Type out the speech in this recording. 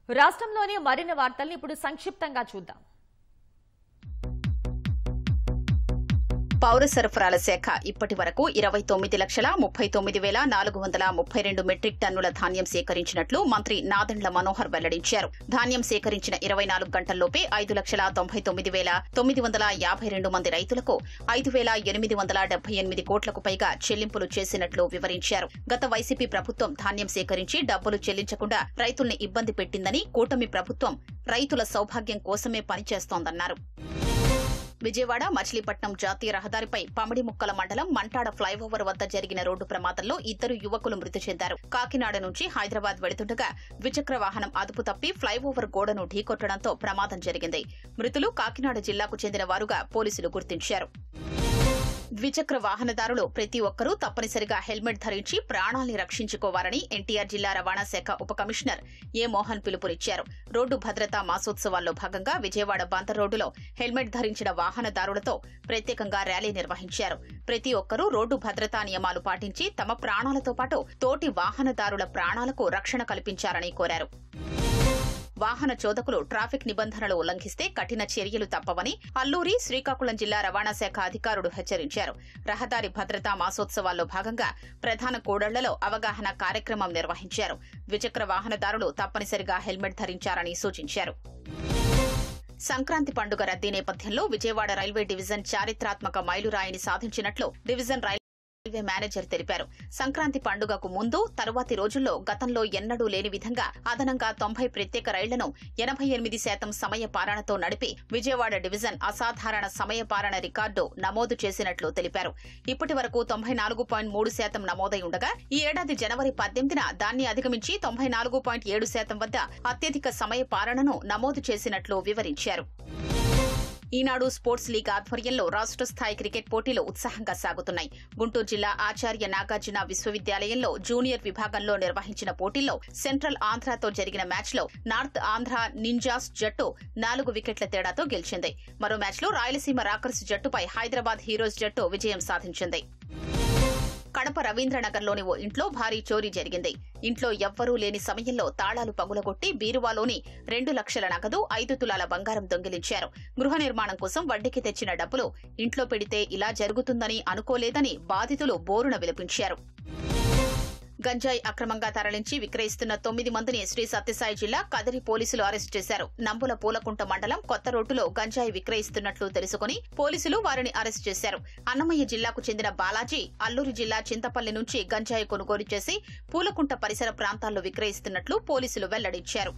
రాష్ట్రంలోని మరిన్ని వార్తల్ని ఇప్పుడు సంక్షిప్తంగా చూద్దాం. పౌర సరఫరాల శాఖ ఇప్పటి వరకు 29,39,432 మెట్రిక్ టన్నుల ధాన్యం సేకరించినట్లు మంత్రి నాదెండ్ల మనోహర్ వెల్లడించారు. ధాన్యం సేకరించిన 24 గంటల్లోపే 5,99,952 మంది రైతులకు 5,878 కోట్లకు పైగా చెల్లింపులు చేసినట్లు వివరించారు. గత వైసీపీ ప్రభుత్వం ధాన్యం సేకరించి డబ్బులు చెల్లించకుండా రైతుల్ని ఇబ్బంది పెట్టిందని, కూటమి ప్రభుత్వం రైతుల సౌభాగ్యం కోసమే పనిచేస్తోందన్నారు. విజయవాడ మచిలీపట్నం జాతీయ రహదారిపై పమిడిముక్కల మండలం మంటాడ ఫ్లైఓవర్ వద్ద జరిగిన రోడ్డు ప్రమాదంలో 2 యువకులు మృతి చెందారు. కాకినాడ నుంచి హైదరాబాద్ వెళుతుండగా ద్విచక్ర వాహనం అదుపు తప్పి ఫ్లైఓవర్ గోడను ఢీకొట్టడంతో ప్రమాదం జరిగింది. మృతులు కాకినాడ జిల్లాకు చెందిన వారుగా పోలీసులు గుర్తించారు. ద్విచక్ర వాహనదారులు ప్రతి ఒక్కరూ తప్పనిసరిగా హెల్మెట్ ధరించి ప్రాణాల్ని రక్షించుకోవాలని ఎన్టీఆర్ జిల్లా రవాణా శాఖ ఉప కమిషనర్ ఏ మోహన్ పిలుపునిచ్చారు. రోడ్డు భద్రతా మాసోత్సవాల్లో భాగంగా విజయవాడ బందర్ రోడ్డులో హెల్మెట్ ధరించిన వాహనదారులతో ప్రత్యేకంగా ర్యాలీ నిర్వహించారు. ప్రతి ఒక్కరూ రోడ్డు భద్రతా నియమాలు పాటించి తమ ప్రాణాలతో పాటు తోటి వాహనదారుల ప్రాణాలకు రక్షణ కల్పించాలని కోరారు. వాహన చోదకులు ట్రాఫిక్ నిబంధనలు ఉల్లంఘిస్తే కఠిన చర్యలు తప్పవని అల్లూరి, శ్రీకాకుళం జిల్లా రవాణా శాఖ అధికారులు హెచ్చరించారు. రహదారి భద్రతా మాసోత్సవాల్లో భాగంగా ప్రధాన కూడళ్లలో అవగాహన కార్యక్రమం నిర్వహించారు. ద్విచక్ర వాహనదారులు తప్పనిసరిగా హెల్మెట్ ధరించాలని సూచించారు. సంక్రాంతి పండుగ రద్దీ నేపథ్యంలో విజయవాడ రైల్వే డివిజన్ చారిత్రాత్మక మైలురాయిని సాధించినట్లు డివిజన్ రైల్వే మేనేజర్ తెలిపారు. సంక్రాంతి పండుగకు ముందు, తరువాతి రోజుల్లో గతంలో ఎన్నడూ లేని విధంగా అదనంగా 90 ప్రత్యేక రైళ్లను 88% సమయ పాలనతో నడిపి విజయవాడ డివిజన్ అసాధారణ సమయ పాలన రికార్డు నమోదు చేసినట్లు తెలిపారు. ఇప్పటి వరకు 94.3% నమోదై ఉండగా ఈ ఏడాది జనవరి 18న దాన్ని అధిగమించి 94.7% వద్ద అత్యధిక సమయ పాలనను నమోదు చేసినట్లు వివరించారు. ఈనాడు స్పోర్ట్స్ లీగ్ ఆధ్వర్యంలో రాష్ట్ర స్థాయి క్రికెట్ పోటీలు ఉత్సాహంగా సాగుతున్నాయి. గుంటూరు జిల్లా ఆచార్య నాగార్జున విశ్వవిద్యాలయంలో జూనియర్ విభాగంలో నిర్వహించిన పోటీల్లో సెంట్రల్ ఆంధ్రాతో జరిగిన మ్యాచ్లో నార్త్ ఆంధ్ర నింజాస్ జట్టు 4 వికెట్ల తేడాతో గెలిచింది. మరో మ్యాచ్లో రాయలసీమ రాకర్స్ జట్టుపై హైదరాబాద్ హీరోస్ జట్టు విజయం సాధించింది. కడప రవీంద్రనగర్లోని ఓ ఇంట్లో భారీ చోరీ జరిగింది. ఇంట్లో ఎవ్వరూ లేని సమయంలో తాళాలు పగులగొట్టి బీరువాలోని 2 లక్షల నగదు, 5 తులాల బంగారం దొంగిలించారు. గృహ నిర్మాణం కోసం వడ్డీకి తెచ్చిన డబ్బులు ఇంట్లో పెడితే ఇలా జరుగుతుందని అనుకోలేదని బాధితులు బోరున విలపించారు. గంజాయి అక్రమంగా తరలించి విక్రయిస్తున్న 9 మందిని శ్రీ సత్యసాయి జిల్లా కదిరి పోలీసులు అరెస్టు చేశారు. నంబుల పూలకుంట మండలం కొత్త రోడ్డులో గంజాయి విక్రయిస్తున్నట్లు తెలుసుకుని పోలీసులు వారిని అరెస్టు చేశారు. అన్నమయ్య జిల్లాకు చెందిన బాలాజీ అల్లూరు జిల్లా చింతపల్లి నుంచి గంజాయి కొనుగోలు చేసి పూలకుంట పరిసర ప్రాంతాల్లో విక్రయిస్తున్నట్లు పోలీసులు వెల్లడించారు.